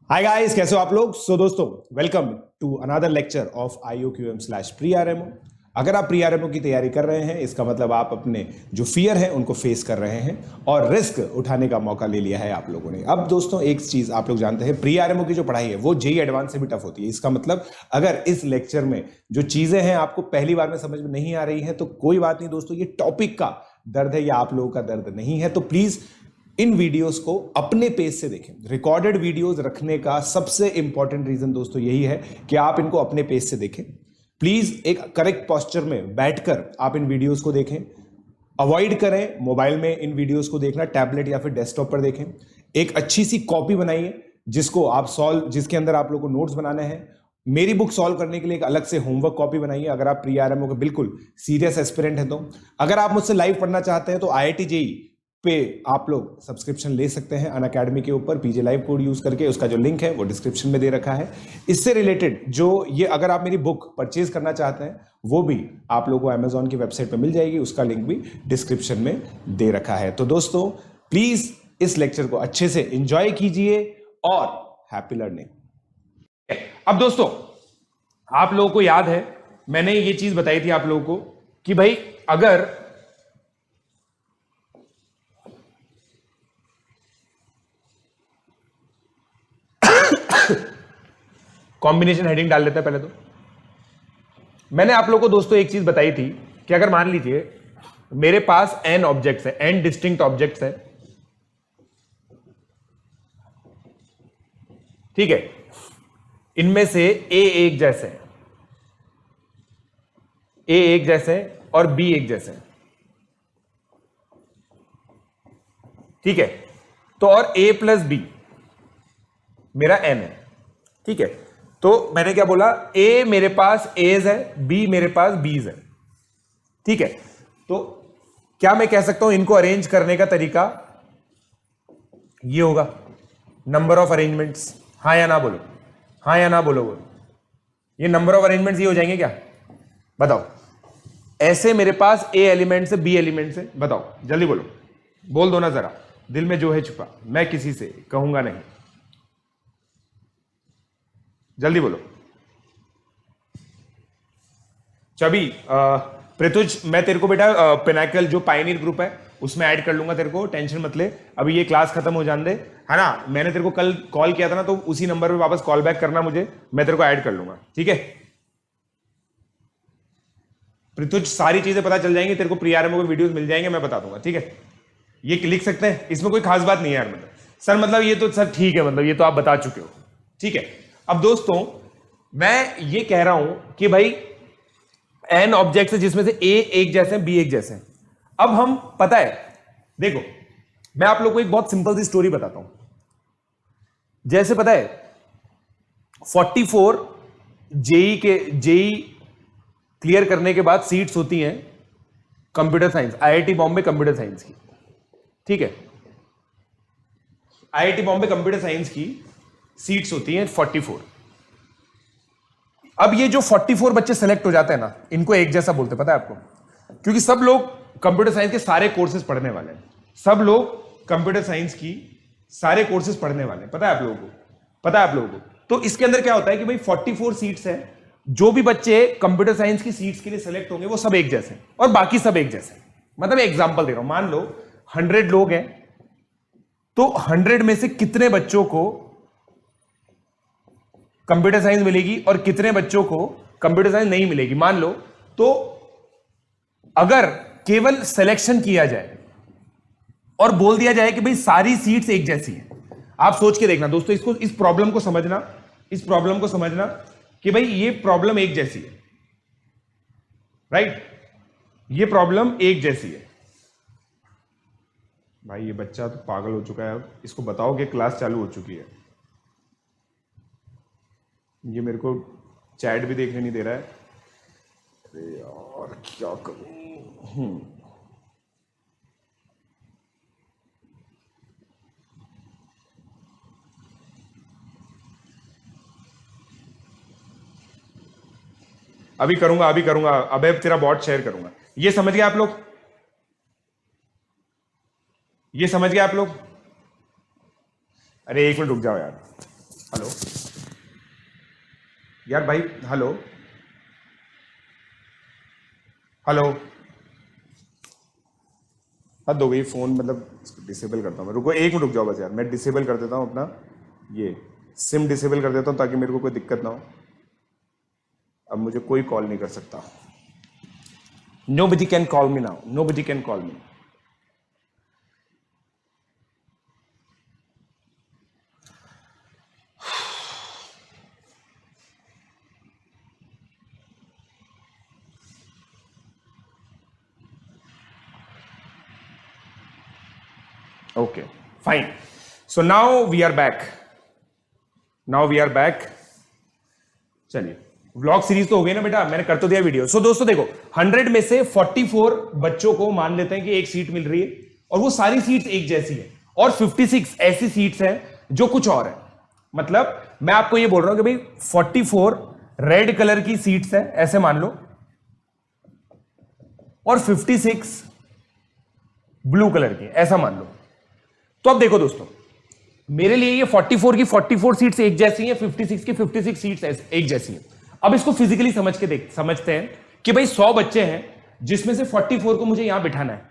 Hi guys, कैसे हो आप लोग। दोस्तों, welcome to another lecture of IOQM pre RMO. अगर आप प्री-आरएमओ की तैयारी कर रहे हैं, इसका मतलब आप अपने जो फियर है उनको फेस कर रहे हैं और रिस्क उठाने का मौका ले लिया है आप लोगों ने। अब दोस्तों, एक चीज आप लोग जानते हैं, प्री-आरएमओ की जो पढ़ाई है वो जेईई एडवांस से भी टफ होती है। इसका मतलब अगर इस लेक्चर में जो चीजें हैं आपको पहली बार में समझ में नहीं आ रही है तो कोई बात नहीं दोस्तों, ये टॉपिक का दर्द है या आप लोगों का दर्द नहीं है। तो प्लीज इन वीडियोस को अपने पेज से देखें। रिकॉर्डेड वीडियोस रखने का सबसे इंपॉर्टेंट रीजन दोस्तों यही है कि आप इनको अपने पेज से देखें। प्लीज एक करेक्ट पोस्चर में बैठकर आप इन वीडियोस को देखें। अवॉइड करें मोबाइल में इन वीडियोस को देखना, टैबलेट या फिर डेस्कटॉप पर देखें। एक अच्छी सी कॉपी बनाइए जिसके अंदर आप लोग को नोट्स बनाने हैं। मेरी बुक सॉल्व करने के लिए एक अलग से होमवर्क कॉपी बनाइए अगर आप प्री-आरएमओ के बिल्कुल सीरियस एस्पिरेंट हैं तो। अगर आप मुझसे लाइव पढ़ना चाहते हैं तो IIT JEE पे आप लोग सब्सक्रिप्शन ले सकते हैं अनअकैडमी के ऊपर PJ लाइव कोड यूज करके। उसका जो लिंक है वो डिस्क्रिप्शन में दे रखा है। इससे रिलेटेड जो ये अगर आप मेरी बुक परचेज करना चाहते हैं वो भी आप लोगों को अमेजॉन की वेबसाइट पर मिल जाएगी, उसका लिंक भी डिस्क्रिप्शन में दे रखा है। तो दोस्तों, प्लीज इस लेक्चर को अच्छे से एंजॉय कीजिए और हैप्पी लर्निंग। अब दोस्तों, आप लोगों को याद है मैंने ये चीज बताई थी आप लोगों को कि भाई अगर कॉम्बिनेशन हेडिंग डाल लेते हैं पहले। तो मैंने आप लोगों को दोस्तों एक चीज बताई थी कि अगर मान लीजिए मेरे पास n ऑब्जेक्ट्स है, n डिस्टिंक्ट ऑब्जेक्ट्स है, ठीक है, इनमें से A एक जैसे है, A एक जैसे और B एक जैसे है, ठीक है। तो और A + B मेरा n है, ठीक है। तो मैंने क्या बोला, A मेरे पास A's है, B मेरे पास B's है, ठीक है। तो क्या मैं कह सकता हूं इनको अरेंज करने का तरीका ये होगा, नंबर ऑफ अरेंजमेंट्स। हाँ या ना बोलो, हाँ या ना बोलो। ये नंबर ऑफ अरेंजमेंट्स ये हो जाएंगे क्या, बताओ। ऐसे मेरे पास A एलिमेंट से B एलिमेंट से, बताओ जल्दी बोलो, बोल दो ना जरा, दिल में जो है छुपा, मैं किसी से कहूंगा नहीं, जल्दी बोलो। चबी पृथुज, मैं तेरे को बेटा पिनाकल जो पायनियर ग्रुप है उसमें ऐड कर लूंगा तेरे को, टेंशन मत ले। अभी ये क्लास खत्म हो जाने दे, है ना। मैंने तेरे को कल कॉल किया था ना, तो उसी नंबर पे वापस कॉल बैक करना मुझे, मैं तेरे को ऐड कर लूंगा, ठीक है। पृथुज, सारी चीजें पता चल जाएंगी तेरे को, प्री-आरएमओ के वीडियोस मिल जाएंगे, मैं बता दूंगा, ठीक है। ये लिख सकते हैं, इसमें कोई खास बात नहीं है यार। मतलब सर, मतलब ये तो सर ठीक है, मतलब ये तो आप बता चुके हो, ठीक है। अब दोस्तों, मैं ये कह रहा हूं कि भाई n ऑब्जेक्ट्स है जिसमें से A एक जैसे हैं, B एक जैसे हैं। अब हम पता है, देखो मैं आप लोग को एक बहुत सिंपल सी स्टोरी बताता हूं। जैसे पता है 44 जेई क्लियर करने के बाद सीट्स होती हैं computer science, IIT Bombay computer science की, ठीक है। IIT बॉम्बे कंप्यूटर साइंस की सीट्स होती हैं 44। अब ये जो 44 बच्चे सेलेक्ट हो जाते हैं ना, इनको एक जैसा बोलते हैं, पता है आपको, क्योंकि सब लोग कंप्यूटर साइंस के सारे कोर्सेज पढ़ने वाले हैं। सब लोग कंप्यूटर साइंस की सारे कोर्सेज पढ़ने वाले हैं, पता है आप लोगों को, पता है आप लोगों को। तो इसके अंदर क्या होता है कि भाई 44 सीट्स है, जो भी बच्चे कंप्यूटर साइंस की सीट्स के लिए सेलेक्ट होंगे वो सब एक जैसे हैं और बाकी सब एक जैसे हैं। मतलब एग्जाम्पल दे रहा हूं, मान लो 100 लोग हैं, तो 100 में से कितने बच्चों को कंप्यूटर साइंस मिलेगी और कितने बच्चों को कंप्यूटर साइंस नहीं मिलेगी, मान लो। तो अगर केवल सिलेक्शन किया जाए और बोल दिया जाए कि भाई सारी सीट्स एक जैसी हैं, आप सोच के देखना दोस्तों, इसको, इस प्रॉब्लम को समझना, इस प्रॉब्लम को समझना कि भाई ये प्रॉब्लम एक जैसी है, राइट, ये प्रॉब्लम एक जैसी है। भाई ये बच्चा तो पागल हो चुका है, इसको बताओ कि क्लास चालू हो चुकी है। ये मेरे को चैट भी देखने नहीं दे रहा है, अरे यार क्या करूं। अभी करूंगा, अभी करूंगा, अबे तेरा बॉट शेयर करूंगा। ये समझ गए आप लोग, ये समझ गए आप लोग। अरे एक मिनट रुक जाओ यार, हेलो यार भाई, हेलो हेलो। हद हो गई फोन, मतलब डिसेबल करता हूँ मैं। रुको 1 मिनट रुक जाओ बस यार, मैं डिसेबल कर देता हूँ अपना ये सिम डिसेबल कर देता हूँ ताकि मेरे को कोई दिक्कत ना हो। अब मुझे कोई कॉल नहीं कर सकता। Nobody can call me now, nobody can call me. Okay fine. So now we are back, now we are back. चलिए, व्लॉग सीरीज तो हो गई ना बेटा, मैंने कर तो दिया वीडियो। सो दोस्तों देखो, 100 में से 44 बच्चों को मान लेते हैं कि एक सीट मिल रही है और वो सारी सीट्स एक जैसी है, और 56 ऐसी सीट्स हैं जो कुछ और है। मतलब मैं आपको ये बोल रहा हूं कि भाई 44 रेड कलर की सीट्स है ऐसे मान लो, और 56 ब्लू कलर की ऐसा मान लो। तो अब देखो दोस्तों, मेरे लिए ये 44 की 44 सीट्स एक जैसी हैं, 56 की 56 सीट्स एक जैसी हैं। अब इसको फिजिकली समझते हैं कि भाई 100 बच्चे हैं जिसमें से 44 को मुझे यहां बिठाना है।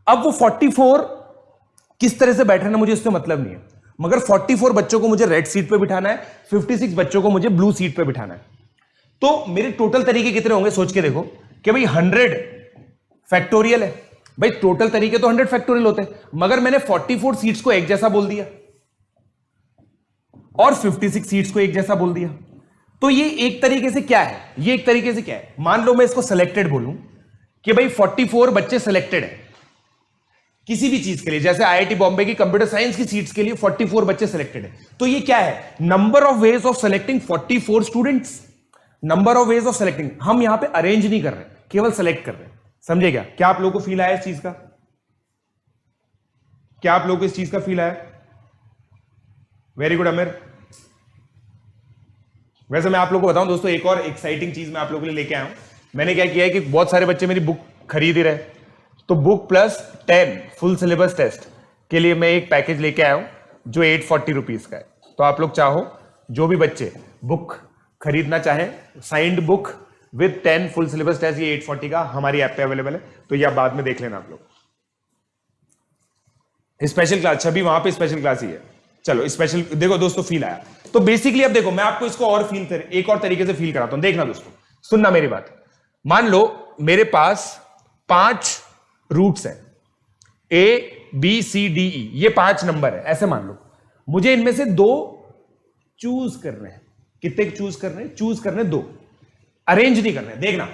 अब वो 44 किस तरह से बैठना मुझे इससे मतलब नहीं है, मगर 44 बच्चों को मुझे रेड सीट पे बिठाना है, 56 बच्चों को मुझे ब्लू सीट पे बिठाना है। तो मेरे टोटल तरीके कितने होंगे सोच के देखो कि भाई 100 फैक्टोरियल है। भाई टोटल तरीके तो 100 फैक्टोरियल होते हैं, मगर मैंने 44 सीट्स को एक जैसा बोल दिया और 56 सीट्स को एक जैसा बोल दिया। तो ये एक तरीके से क्या है, ये एक तरीके से क्या है, मान लो मैं इसको सिलेक्टेड बोलूं कि भाई 44 बच्चे सिलेक्टेड है किसी भी चीज के लिए, जैसे आईआईटी बॉम्बे की कंप्यूटर साइंस की सीट्स के लिए 44 बच्चे सिलेक्टेड है। तो ये क्या है, number of ways of selecting 44 students. Number of ways of selecting, हम यहां पे अरेंज नहीं कर रहे, केवल सेलेक्ट कर रहे हैं। समझे क्या? क्या आप लोगों को फील आया इस चीज का? क्या आप लोगों को इस चीज का फील आया? वेरी गुड अमीर। वैसे मैं आप लोगों को बताऊं दोस्तों, एक और एक्साइटिंग चीज मैं आप लोगों के लिए लेके आया हूं। मैंने क्या किया है कि बहुत सारे बच्चे मेरी बुक खरीद ही रहे, तो book plus 10 full syllabus test के लिए मैं एक पैकेज लेके आया हूं जो 840 रुपीज का है। तो आप लोग चाहो, जो भी बच्चे बुक खरीदना चाहें, signed book with 10 full syllabus test, ये 840 का हमारी ऐप पे अवेलेबल है, तो ये आप बाद में देख लेना आप लोग। स्पेशल क्लास, छवि वहां पे स्पेशल क्लास ही है। चलो स्पेशल देखो दोस्तों, फील आया। तो बेसिकली अब देखो, मैं आपको इसको और एक और तरीके से फील कराता हूं। देखना दोस्तों, सुनना मेरी बात। मान लो मेरे पास 5 रूट्स हैं, A B C D E, ये 5 नंबर है ऐसे मान लो। मुझे इनमें से 2 चूज करने हैं। कितने चूज करने हैं? चूज करने 2, अरेंज नहीं करने। देखना,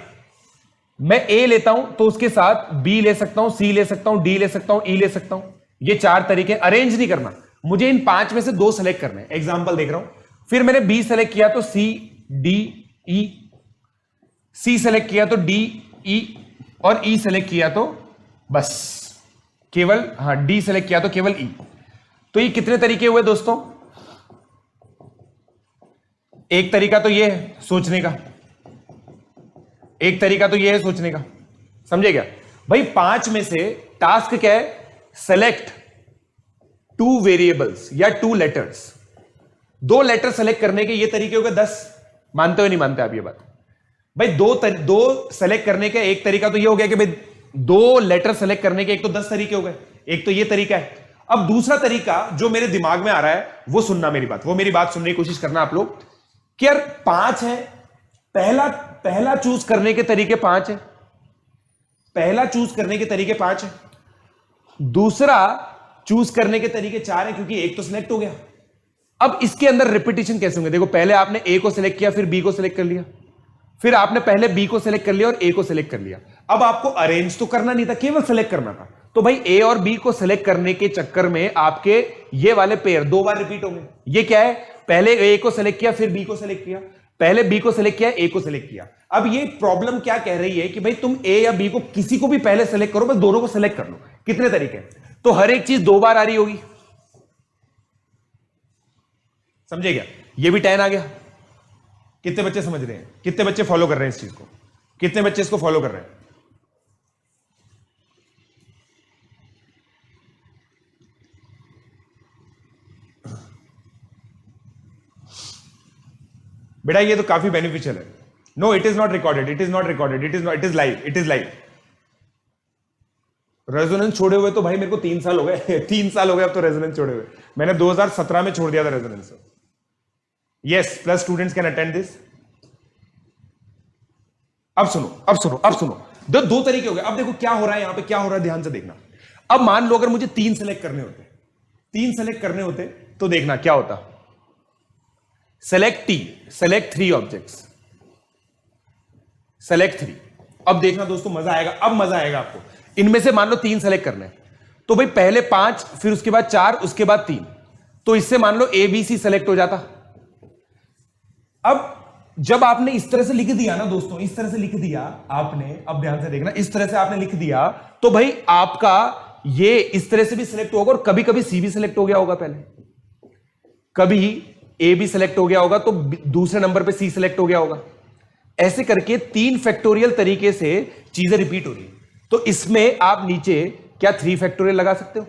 मैं ए लेता हूं तो उसके साथ बी ले सकता हूं, सी ले सकता हूं, डी ले सकता हूं, ई ले सकता हूं। ये 4 तरीके, अरेंज नहीं करना। मुझे इन 5 में से 2 सेलेक्ट करने हैं। एग्जांपल देख रहा हूं, फिर मैंने बी सेलेक्ट किया तो सी डी ई, सी सेलेक्ट किया तो डी ई, और ई सेलेक्ट किया तो बस केवल, हाँ डी सेलेक्ट किया तो केवल ई। तो ये कितने तरीके हुए दोस्तों? एक तरीका तो ये है सोचने का, एक तरीका तो ये है सोचने का, समझे क्या भाई? 5 में से टास्क क्या है? सेलेक्ट 2 वेरिएबल्स या 2 लेटर्स। 2 लेटर सेलेक्ट करने के ये तरीके हो गए 10। मानते हो नहीं मानते आप ये बात? भाई दो सेलेक्ट करने का एक तरीका तो ये हो गया कि भाई 2 लेटर सेलेक्ट करने के एक तो 10 तरीके हो गए, एक तो ये तरीका है। अब दूसरा तरीका जो मेरे दिमाग में आ रहा है वो सुनना मेरी बात, वो मेरी बात सुनने की कोशिश करना आप लोग कि यार 5 है, पहला चूज करने के तरीके 5 है, पहला चूज करने के तरीके 5 है, दूसरा चूज करने के तरीके 4 है क्योंकि एक तो सिलेक्ट हो गया। अब इसके अंदर रिपीटिशन कैसे होंगे? देखो, पहले आपने ए को सिलेक्ट किया, फिर बी को सिलेक्ट कर लिया, फिर आपने पहले बी को सिलेक्ट कर लिया और ए को सिलेक्ट कर लिया। अब आपको अरेंज तो करना नहीं था, केवल सिलेक्ट करना था। तो भाई ए और बी को सिलेक्ट करने के चक्कर में आपके ये वाले पेयर 2 बार रिपीट होंगे। ये क्या है? पहले ए को सिलेक्ट किया, फिर बी को सिलेक्ट किया, पहले बी को सिलेक्ट किया, ए को सिलेक्ट किया। अब ये प्रॉब्लम क्या कह रही है कि भाई तुम ए या बी को किसी को भी पहले सिलेक्ट करो, बस दोनों को सिलेक्ट कर लो। कितने तरीके? तो हर एक चीज 2 बार आ रही होगी, समझे क्या? ये भी 10 आ गया। कितने बच्चे समझ रहे हैं? कितने बच्चे फॉलो कर रहे हैं इस चीज को? कितने बच्चे इसको फॉलो कर रहे हैं? बेटा ये तो काफी बेनिफिशियल है। No it is not recorded, it is not recorded, it is not, it is live, it is live. Resonance छोड़े हुए तो भाई मेरे को 3 साल हो गए 3 साल हो गए अब तो रेजोनेंस छोड़े हुए। मैंने 2017 में छोड़ दिया था resonance. Yes, plus students can attend this. अब सुनो अब सुनो अब सुनो, दो तरीके हो गए। अब देखो क्या हो रहा है यहां पे, क्या हो रहा है ध्यान से देखना। अब मान लो अगर मुझे 3 सेलेक्ट करने होते, 3 सेलेक्ट करने होते तो देखना क्या होता। Select T, select 3 objects, select 3। अब देखना दोस्तों मजा आएगा, अब मजा आएगा आपको। इनमें से मान लो 3 सेलेक्ट करने, तो भाई पहले 5, फिर उसके बाद 4, उसके बाद 3, तो इससे मान लो ए बी सी सेलेक्ट हो जाता। अब जब आपने इस तरह से लिख दिया ना दोस्तों, इस तरह से लिख दिया आपने, अब ध्यान से देखना, इस तरह से आपने लिख दिया तो भाई आपका ये इस तरह से भी सिलेक्ट होगा और कभी कभी सी भी सिलेक्ट हो गया होगा, पहले कभी ए भी सिलेक्ट हो गया होगा तो दूसरे नंबर पे सी सिलेक्ट हो गया होगा। ऐसे करके 3 फैक्टोरियल तरीके से चीजें रिपीट हो रही है। तो इसमें आप नीचे क्या 3 फैक्टोरियल लगा सकते हो,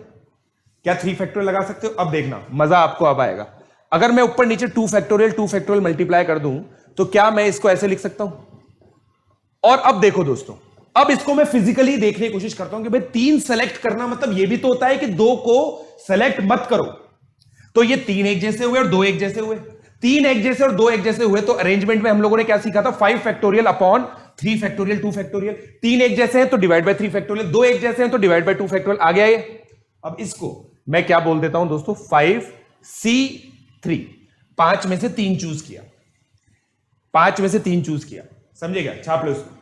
क्या 3 फैक्टोरियल लगा सकते हो। अब देखना मजा आपको अब आएगा। अगर मैं ऊपर नीचे 2 फैक्टोरियल मल्टीप्लाई कर दूं तो क्या मैं इसको ऐसे लिख सकता हूं। और अब देखो दोस्तों, अब इसको मैं फिजिकली देखने की कोशिश करता हूं कि भाई 3 सेलेक्ट करना मतलब ये भी तो होता है कि 2 को सेलेक्ट मत करो। तो ये 3 एक जैसे हुए और 2 एक जैसे हुए, 3 एक जैसे और 2 एक जैसे हुए। तो अरेंजमेंट में हम लोगों ने क्या सीखा था, 5 फैक्टोरियल अपॉन 3 फैक्टोरियल 2 फैक्टोरियल। 3 एक जैसे हैं तो डिवाइड बाय 3 फैक्टोरियल, 2 एक जैसे हैं तो डिवाइड बाय 2 फैक्टोरियल। आ गया ये। अब इसको मैं क्या बोल देता हूं दोस्तों, 5C3। 5 में से 3 चूज किया, 5 में से 3 चूज किया, समझेगा, छाप लो इसको।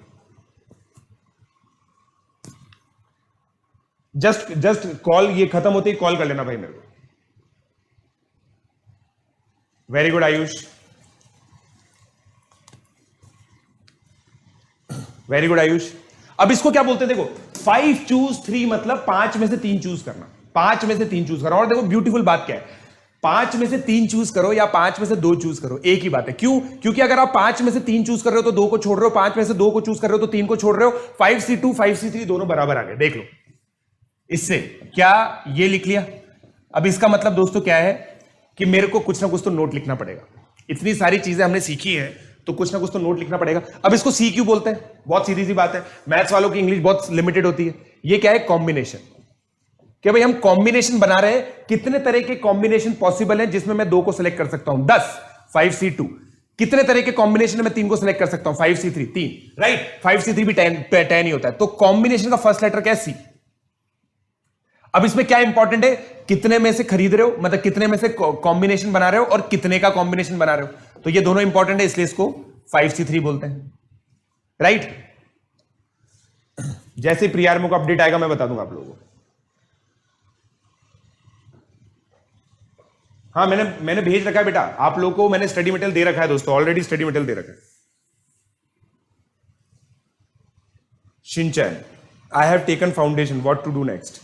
जस्ट कॉल ये खत्म होते ही कॉल कर लेना भाई मेरे को। Very good Ayush, very good Ayush. अब इसको क्या बोलते हैं देखो, 5 चूज 3 मतलब 5 में से 3 चूज करना, 5 में से 3 चूज करना। और देखो ब्यूटीफुल बात क्या है, 5 में से 3 चूज करो या 5 में से 2 चूज करो, एक ही बात है। क्यों? क्योंकि अगर आप 5 में से 3 चूज कर रहे हो तो 2 को छोड़ रहे हो, 5 में से 2 को चूज कर रहे हो तो 3 को छोड़ रहे हो। 5C2 5C3 दोनों बराबर आ गए, देख लो। इससे क्या ये लिख लिया। अब इसका मतलब दोस्तों क्या है कि मेरे को कुछ ना कुछ तो नोट लिखना पड़ेगा। इतनी सारी चीजें हमने सीखी है तो कुछ ना कुछ तो नोट लिखना पड़ेगा। अब इसको सी क्यों बोलते हैं, बहुत सीधी सी बात है। मैथ्स वालों की इंग्लिश बहुत लिमिटेड होती है। ये क्या है, कॉम्बिनेशन। कि भाई हम कॉम्बिनेशन बना रहे हैं, कितने तरह के कॉम्बिनेशन पॉसिबल है जिसमें मैं 2 को सिलेक्ट कर सकता हूं, 10। 5C2 कितने तरह के कॉम्बिनेशन में 3 को सिलेक्ट कर सकता हूं, 5C3 3, राइट। 5C3 भी 10 ही होता है। तो कॉम्बिनेशन का फर्स्ट लेटर क्या है, सी। अब इसमें क्या इंपॉर्टेंट है, कितने में से खरीद रहे हो, मतलब कितने में से कॉम्बिनेशन बना रहे हो और कितने का कॉम्बिनेशन बना रहे हो। तो ये दोनों इंपॉर्टेंट है, इसलिए इसको 5C3 बोलते हैं, राइट। जैसे प्रीआरएमओ का अपडेट आएगा मैं बता दूंगा आप लोगों को। हाँ मैंने भेज रखा है बेटा आप लोगों को, मैंने स्टडी मटेरियल दे रखा है दोस्तों, ऑलरेडी स्टडी मटेरियल दे रखा है। Shinchan, I have taken foundation, what to do next.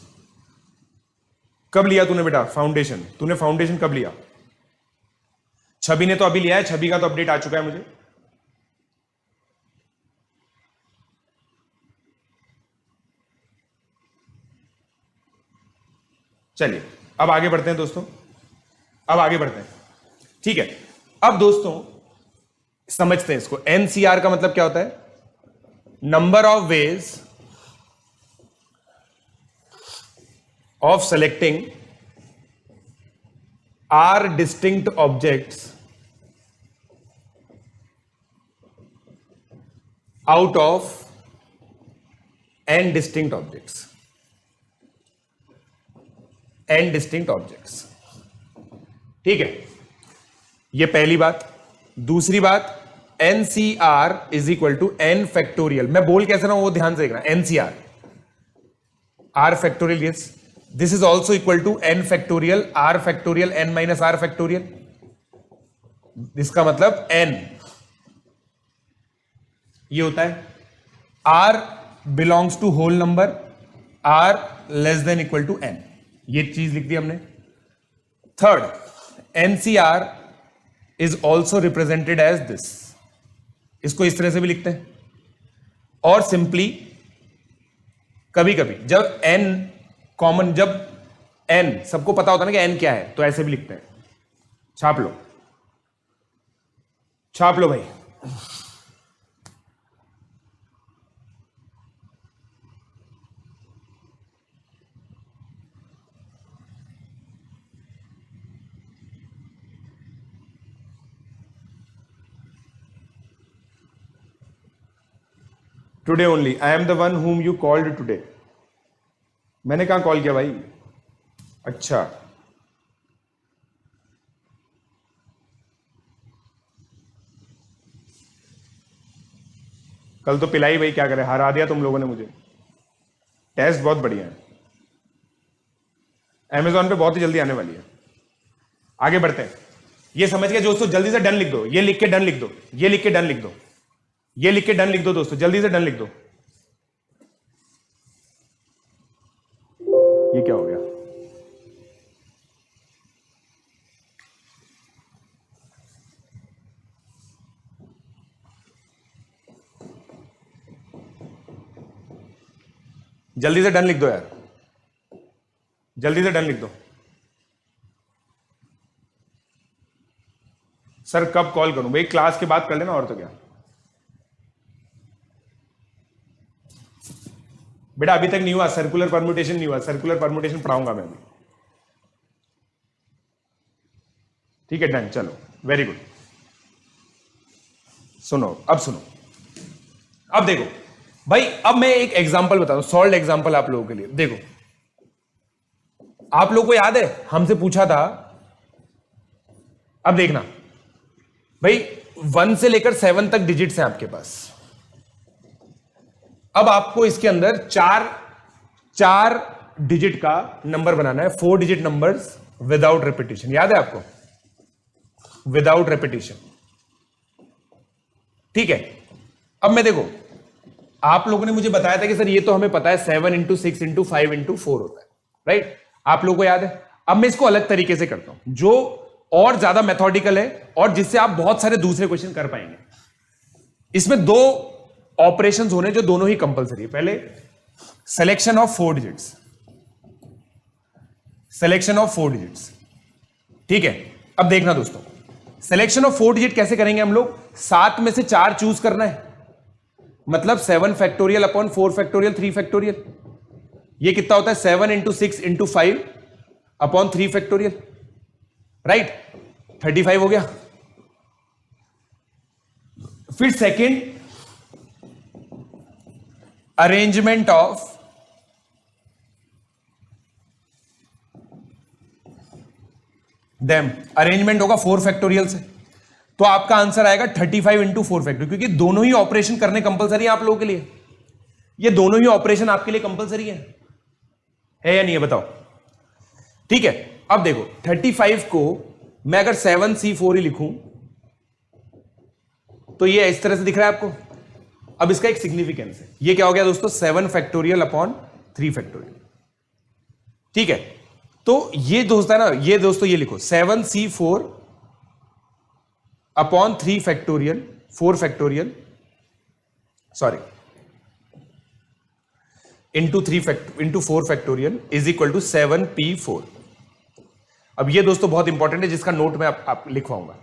कब लिया तूने बेटा फाउंडेशन, तूने फाउंडेशन कब लिया। छवि ने तो अभी लिया है, छवि का तो अपडेट आ चुका है मुझे। चलिए अब आगे बढ़ते हैं दोस्तों, अब आगे बढ़ते हैं, ठीक है। अब दोस्तों समझते हैं इसको। एनसीआर का मतलब क्या होता है, number of veg of selecting r distinct objects out of n distinct objects, n distinct objects, ठीक है। ये पहली बात। दूसरी बात, NCR is equal to n factorial. मैं बोल कैसे रहा हूं वो ध्यान से देखना, NCR r factorial, yes, this is also equal to n factorial r factorial n minus r factorial। इसका मतलब n ये होता है r belongs to whole number, r less than equal to n, ये चीज लिख दी हमने। Third, NCR is also represented as this, इसको इस तरह से भी लिखते हैं। और सिंपली कभी कभी जब n कॉमन, जब n सबको पता होता है ना कि n क्या है, तो ऐसे भी लिखते हैं। छाप लो, छाप लो भाई। Today only I am the one whom you called today. मैंने कहा कॉल किया भाई? अच्छा, कल तो पिलाई भाई, क्या करे, हरा दिया तुम लोगों ने मुझे। टेस्ट बहुत बढ़िया है, अमेजोन पे बहुत ही जल्दी आने वाली है। आगे बढ़ते हैं। ये समझ गए दोस्तों? जल्दी से डन लिख दो, ये लिख के डन लिख दो, ये लिख के डन लिख दो, ये लिख के डन लिख दो दोस्तों, जल्दी से डन लिख दो। ये क्या हो गया? जल्दी से डन लिख दो यार, जल्दी से डन लिख दो। सर कब कॉल करूं भाई? क्लास के बाद कर लेना, और तो क्या। बेटा अभी तक नहीं हुआ, सर्कुलर परम्यूटेशन नहीं हुआ, सर्कुलर परम्यूटेशन पढ़ाऊंगा मैं अभी। ठीक है डन, चलो वेरी गुड। सुनो, अब सुनो, अब देखो भाई, अब मैं एक एग्जांपल बताऊं, सॉल्व एग्जांपल आप लोगों के लिए। देखो, आप लोगों को याद है हमसे पूछा था, अब देखना भाई, 1 से लेकर 7 तक डिजिट्स हैं आपके पास। अब आपको इसके अंदर चार डिजिट का नंबर बनाना है, 4 डिजिट नंबर्स विदाउट रिपीटिशन। याद है आपको? विदाउट रिपीटिशन, ठीक है। अब मैं देखो, आप लोगों ने मुझे बताया था कि सर ये तो हमें पता है 7 इंटू 6 इंटू 5 इंटू 4 होता है, राइट? आप लोगों को याद है। अब मैं इसको अलग तरीके से करता हूं, जो और ज्यादा मेथोडिकल है और जिससे आप बहुत सारे दूसरे क्वेश्चन कर पाएंगे। इसमें 2 ऑपरेशंस होने जो दोनों ही कंपलसरी है। पहले selection of 4 digits, selection of 4 digits, ठीक है। अब देखना दोस्तों, सिलेक्शन ऑफ 4 डिजिट कैसे करेंगे हम लोग? 7 में से 4 चूज करना है, मतलब 7 फैक्टोरियल अपॉन 4 फैक्टोरियल 3 फैक्टोरियल। ये कितना होता है? 7 into 6 into 5 upon 3 factorial, right? 35 हो गया। फिर second, arrangement of them, arrangement होगा 4 फैक्टोरियल से, तो आपका आंसर आएगा 35 इंटू 4 फैक्टोरियल, क्योंकि दोनों ही ऑपरेशन करने कंपलसरी है आप लोगों के लिए। ये दोनों ही ऑपरेशन आपके लिए कंपलसरी है या नहीं है? बताओ। ठीक है, अब देखो 35 को मैं अगर 7C4 ही लिखूं तो ये इस तरह से दिख रहा है आपको। अब इसका एक सिग्निफिकेंस है, ये क्या हो गया दोस्तों? 7 फैक्टोरियल अपॉन 3 फैक्टोरियल, ठीक है। तो ये दोस्त है ना, ये दोस्तों ये लिखो 7C4 upon 3 factorial 4 factorial sorry into 4 factorial is equal to 7P4। अब ये दोस्तों बहुत इंपॉर्टेंट है, जिसका नोट मैं आप लिखवाऊंगा।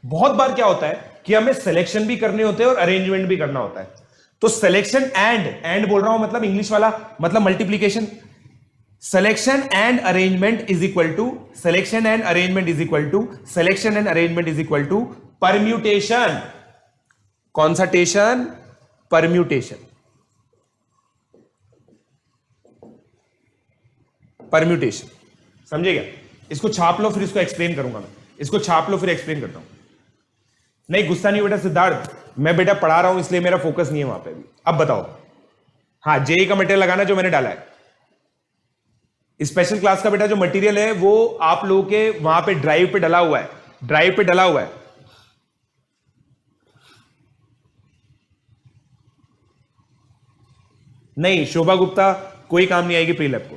बहुत बार क्या होता है कि हमें सिलेक्शन भी करने होते हैं और अरेंजमेंट भी करना होता है। तो सिलेक्शन एंड बोल रहा हूं, मतलब इंग्लिश वाला, मतलब multiplication. Selection and arrangement is equal to selection and arrangement is equal to selection and arrangement is equal to permutation. कौन सा टेशन? परम्यूटेशन, परम्यूटेशन, समझे क्या? इसको छाप लो, फिर इसको एक्सप्लेन करूंगा मैं। इसको छाप लो, फिर एक्सप्लेन करता हूं। नहीं गुस्सा नहीं बेटा सिद्धार्थ, मैं बेटा पढ़ा रहा हूं इसलिए मेरा फोकस नहीं है वहां पे भी। अब बताओ, हाँ जेई का मटेरियल लगाना जो मैंने डाला है। स्पेशल क्लास का बेटा जो मटेरियल है वो आप लोगों के वहां पे ड्राइव पे डला हुआ है, ड्राइव पे डला हुआ है। नहीं शोभा गुप्ता कोई काम नहीं आएगी प्री लैब को।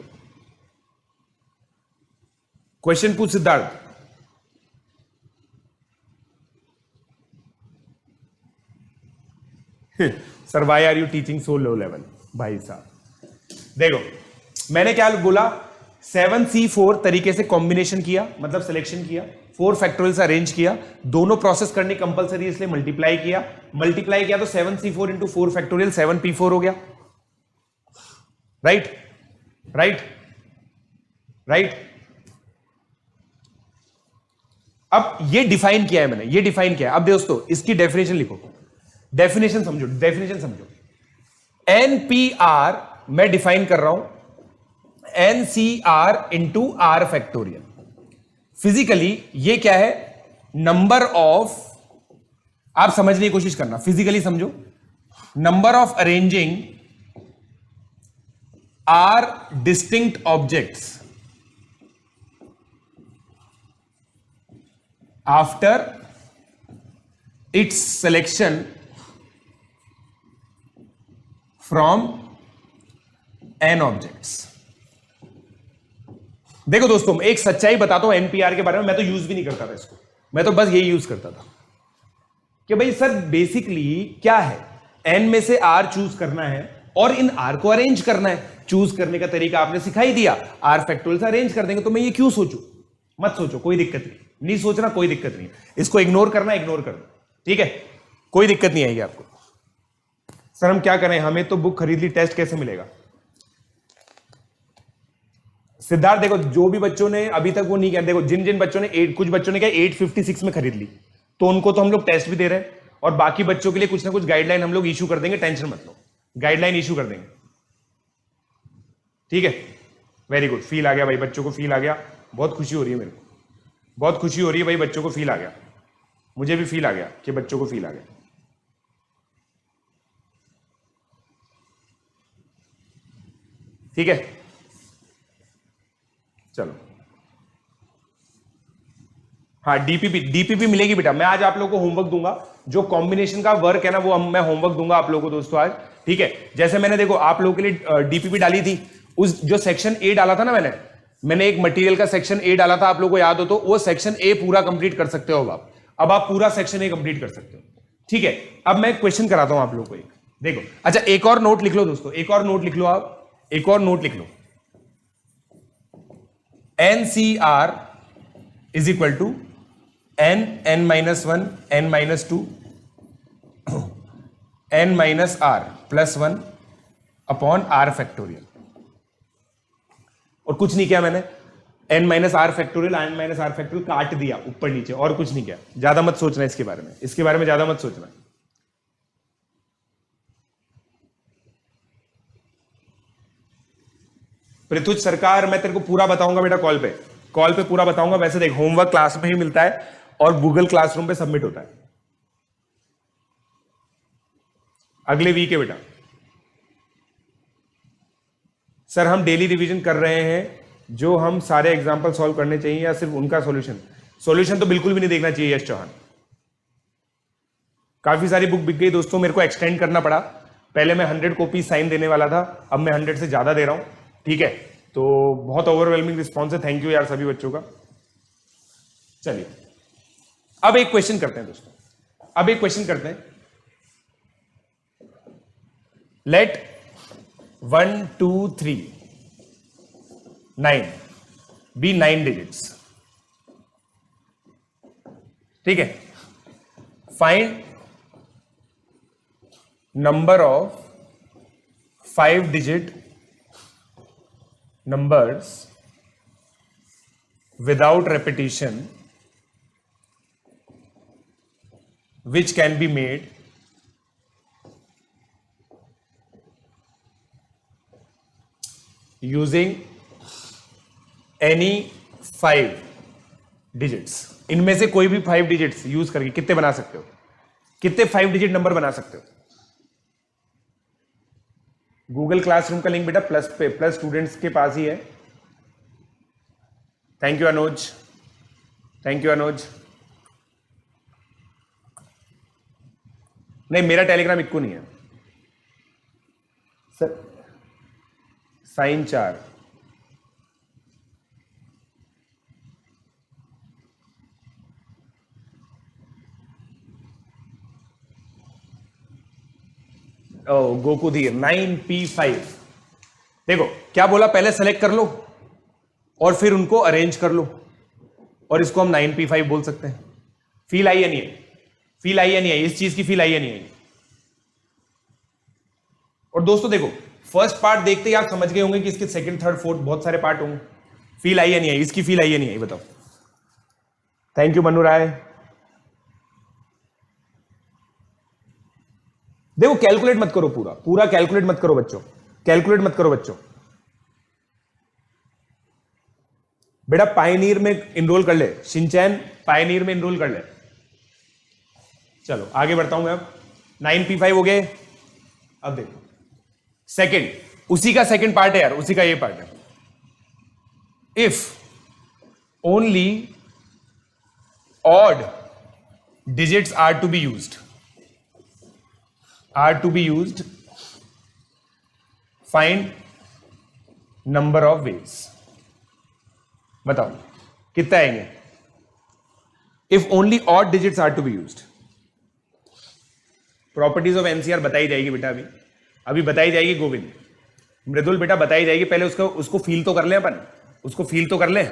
क्वेश्चन पूछ Siddharth. Sir why are you teaching so low level? भाई साहब देखो, मैंने क्या बोला, 7C4 तरीके से कॉम्बिनेशन किया, मतलब सिलेक्शन किया, 4 फैक्टोरियल से अरेंज किया, दोनों प्रोसेस करनी कंपलसरी इसलिए मल्टीप्लाई किया तो 7c4 इंटू 4 फैक्टोरियल 7p4 हो गया। Right right right. अब ये डिफाइन किया है मैंने, ये डिफाइन किया है। अब दोस्तों इसकी डेफिनेशन लिखो, डेफिनेशन समझो, डेफिनेशन समझो। NPR मैं डिफाइन कर रहा हूं NCR into R factorial. Physically ये क्या है, नंबर ऑफ, आप समझने की कोशिश करना, फिजिकली समझो, number of arranging R distinct objects after its selection from n objects. देखो दोस्तों एक सच्चाई बताता हूं एनपीआर के बारे में, मैं तो यूज भी नहीं करता था इसको, मैं तो बस यही यूज करता था कि भाई सर बेसिकली क्या है, n में से r चूज करना है और इन r को अरेंज करना है। चूज करने का तरीका आपने सिखाई दिया, r फैक्टोरियल से अरेंज कर देंगे, तो मैं ये क्यों सोचूं? मत सोचो, कोई दिक्कत नहीं, नहीं सोचना कोई दिक्कत नहीं, इसको इग्नोर करना इग्नोर कर दो, ठीक है, कोई दिक्कत नहीं आएगी आपको। सर हम क्या करें, हमें तो बुक खरीद ली, टेस्ट कैसे मिलेगा? सिद्धार्थ देखो, जो भी बच्चों ने अभी तक वो नहीं किया, देखो जिन जिन बच्चों ने कुछ बच्चों ने क्या 856 में खरीद ली, तो उनको तो हम लोग टेस्ट भी दे रहे हैं, और बाकी बच्चों के लिए कुछ ना कुछ गाइडलाइन हम लोग इशू कर देंगे, टेंशन मत लो, गाइडलाइन इशू कर देंगे, ठीक है। वेरी गुड, फील आ गया भाई, बच्चों को फील आ गया, बहुत खुशी हो रही है मेरे को, बहुत खुशी हो रही है भाई, बच्चों को फील आ गया, मुझे भी फील आ गया कि बच्चों को फील आ गया। ठीक है, चलो हाँ, डीपीपी मिलेगी बेटा, मैं आज आप लोगों को होमवर्क दूंगा, जो कॉम्बिनेशन का वर्क है ना वो मैं होमवर्क दूंगा आप लोगों को दोस्तों आज, ठीक है। जैसे मैंने देखो आप लोगों के लिए डीपीपी डाली थी, उस जो सेक्शन ए डाला था ना मैंने एक मटेरियल का सेक्शन ए डाला था, आप लोगों को याद हो तो वो सेक्शन ए पूरा कंप्लीट कर सकते हो आप, अब आप पूरा सेक्शन ए कंप्लीट कर सकते हो, ठीक है। अब मैं क्वेश्चन कराता हूं आप लोगों को एक, देखो अच्छा एक और नोट लिख लो दोस्तों, एक और नोट लिख लो, आप एक और नोट लिख लो, NCR is equal to n-1 n-2 n-r plus 1 upon r factorial, और कुछ नहीं किया मैंने, n-r फैक्टोरियल n-r फैक्टोरियल काट दिया ऊपर नीचे, और कुछ नहीं किया। ज्यादा मत सोचना इसके बारे में, इसके बारे में ज्यादा मत सोचना। पृथुज सरकार मैं तेरे को पूरा बताऊंगा बेटा, कॉल पे पूरा बताऊंगा। वैसे देख होमवर्क क्लास में ही मिलता है और गूगल क्लासरूम पे सबमिट होता है अगले वीक है बेटा। सर हम डेली रिवीजन कर रहे हैं, जो हम सारे एग्जांपल सॉल्व करने चाहिए या सिर्फ उनका सॉल्यूशन तो बिल्कुल भी नहीं देखना चाहिए यश चौहान। काफी सारी बुक बिक गई दोस्तों, मेरे को एक्सटेंड करना पड़ा, पहले मैं 100 कॉपी साइन देने वाला था, अब मैं 100 से ज्यादा दे रहा हूं, ठीक है। तो बहुत ओवरवेलमिंग रिस्पॉन्स है, थैंक यू यार सभी बच्चों का। चलिए अब एक क्वेश्चन करते हैं दोस्तों, अब एक क्वेश्चन करते हैं। लेट 1 2 3 9 बी 9 डिजिट्स, ठीक है। Find number of 5 digit numbers without repetition which can be made using any 5 digits। इनमें से कोई भी 5 डिजिट्स यूज करके कितने बना सकते हो, कितने 5 डिजिट नंबर बना सकते हो? गूगल क्लासरूम का लिंक बेटा प्लस स्टूडेंट्स के पास ही है। Thank you Anuj, thank you Anuj. नहीं मेरा टेलीग्राम इक्को नहीं है सर, साइन 4 गोकुधीर 9P5। देखो क्या बोला, पहले सेलेक्ट कर लो और फिर उनको अरेंज कर लो, और इसको हम 9p5 बोल सकते हैं। फील आई या नहीं आई? फील आई या नहीं आई? इस चीज की फील आई या नहीं आई? और दोस्तों देखो, फर्स्ट पार्ट देखते ही आप समझ गए होंगे कि इसके सेकंड थर्ड फोर्थ बहुत सारे पार्ट होंगे। फील आई या नहीं आई? इसकी फील आई या नहीं आई? बताओ। थैंक यू मनु राय। देखो कैलकुलेट मत करो, पूरा पूरा कैलकुलेट मत करो बच्चों, कैलकुलेट मत करो बच्चों। बेटा पायनियर में इनरोल कर ले, शिनचैन पायनियर में इनरोल कर ले। चलो आगे बढ़ता हूं मैं। अब 9p5 हो गए। अब देखो सेकंड, उसी का सेकंड पार्ट है यार, उसी का ये पार्ट है। If only odd digits are to be used, find number of ways. बताओ कितना आएंगे? If only odd digits are to be used. Properties of NCR बताई जाएगी बेटा, अभी बताई जाएगी गोविंद। मृदुल बेटा बताई जाएगी, पहले उसको फील तो कर ले, अपन उसको फील तो कर ले।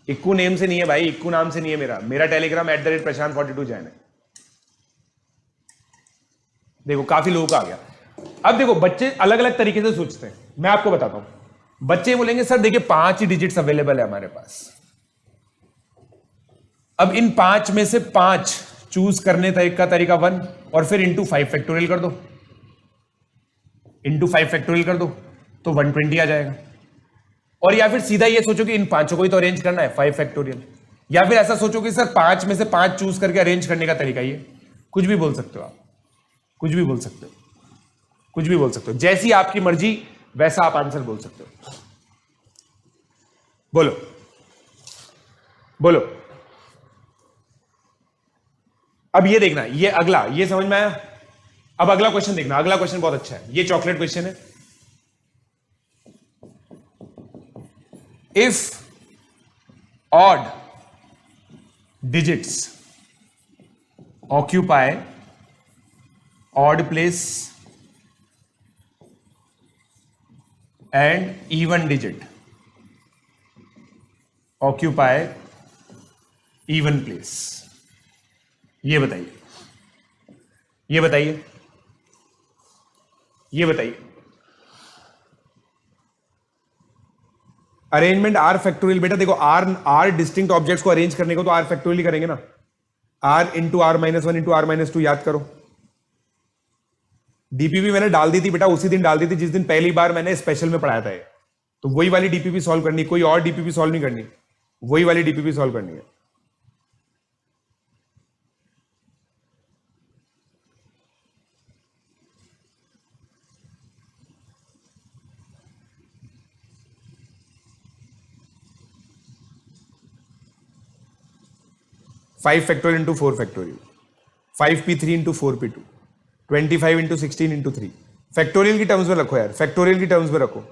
इक्कू नेम से नहीं है भाई, इक्कू नाम से नहीं है मेरा टेलीग्राम @प्रशांत42 जैन है। देखो काफी लोगों का आ गया। अब देखो बच्चे अलग अलग तरीके से सोचते हैं, मैं आपको बताता हूं। बच्चे बोलेंगे सर देखिए 5 ही डिजिट्स अवेलेबल है हमारे पास, अब इन 5 में से 5 चूज करने का तरीका 1 और फिर इंटू 5 फैक्टोरियल कर दो, तो 120 आ जाएगा। और या फिर सीधा ये सोचो कि इन 5 को ही तो अरेंज करना है 5 फैक्टोरियल, या फिर ऐसा सोचो कि सर 5 में से 5 चूज करके अरेंज करने का तरीका ये। कुछ भी बोल सकते हो आप, कुछ भी बोल सकते हो, कुछ भी बोल सकते हो, जैसी आपकी मर्जी वैसा आप आंसर बोल सकते हो। बोलो बोलो। अब ये देखना, ये अगला, ये समझ में आया? अब अगला क्वेश्चन देखना, अगला क्वेश्चन बहुत अच्छा है, ये चॉकलेट क्वेश्चन है। If odd digits occupy odd place and even digit occupy even place। ये बताइए, ये बताइए, ये बताइए। अरेंजमेंट आर फैक्टोरियल बेटा देखो, आर डिस्टिंक्ट ऑब्जेक्ट्स को अरेंज करने को तो आर फैक्टोरियल ही करेंगे ना। R into R minus 1 into R minus 2 याद करो। डीपीपी मैंने डाल दी थी बेटा, उसी दिन डाल दी थी जिस दिन पहली बार मैंने स्पेशल में पढ़ाया था ये। तो वही वाली डीपीपी सॉल्व करनी, कोई और डीपीपी सॉल्व नहीं करनी, वही वाली डीपीपी सॉल्व करनी है। Five factorial into 4 factorial, 5p3 into 4p2, 25 into 16 into 3। Factorial की टर्म्स में रखो यार, फैक्टोरियल की टर्म्स में रखो।